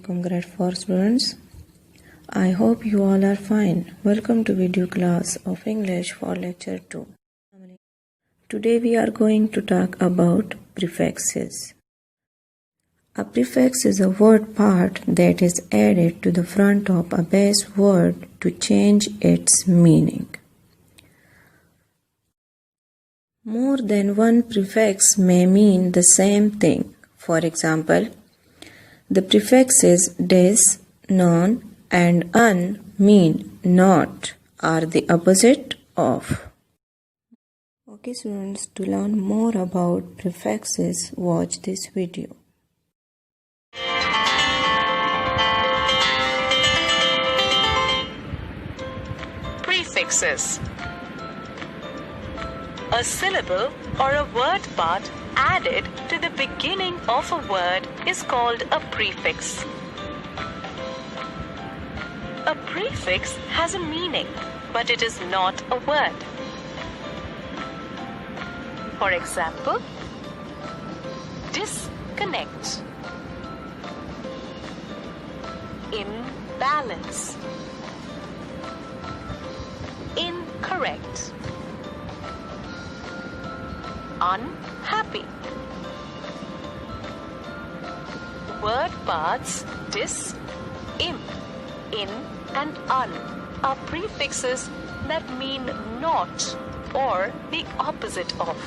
Assalamualaikum grade 4 students. I hope you all are fine. Welcome to video class of English for lecture 2. Today we are going to talk about prefixes. A prefix is a word part that is added to the front of a base word to change its meaning. More than one prefix may mean the same thing. For example, the prefixes des, non, and un mean not are the opposite of. Okay students, to learn more about prefixes, watch this video. Prefixes. A syllable or a word part added to the beginning of a word is called a prefix. A prefix has a meaning, but it is not a word. For example, disconnect, imbalance, incorrect, unhappy. Word parts dis, im, in, and un are prefixes that mean not or the opposite of.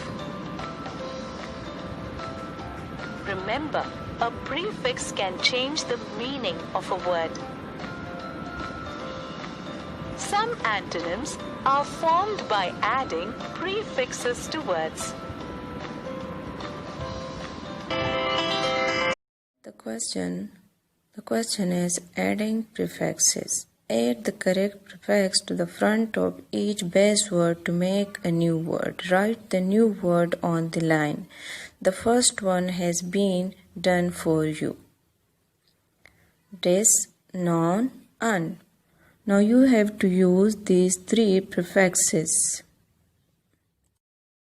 Remember, a prefix can change the meaning of a word. Some antonyms are formed by adding prefixes to words. The question is adding prefixes. Add the correct prefix to the front of each base word to make a new word. Write the new word on the line. The first one has been done for you. Des, non, un. Now you have to use these three prefixes.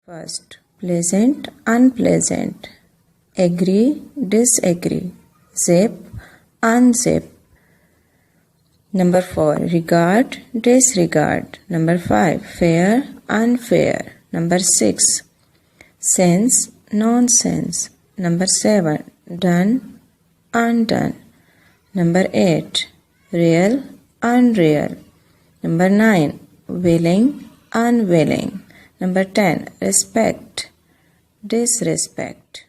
First, pleasant, unpleasant. Agree, disagree. Zip, unzip. Number 4, regard, disregard. Number 5, fair, unfair. Number 6, sense, nonsense. Number 7, done, undone. Number 8, real, unreal. Number 9, willing, unwilling. Number 10, respect, disrespect.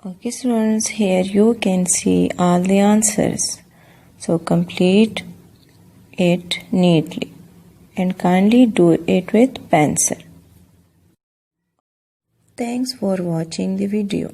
Okay students, here you can see all the answers. So complete it neatly and kindly do it with pencil. Thanks for watching the video.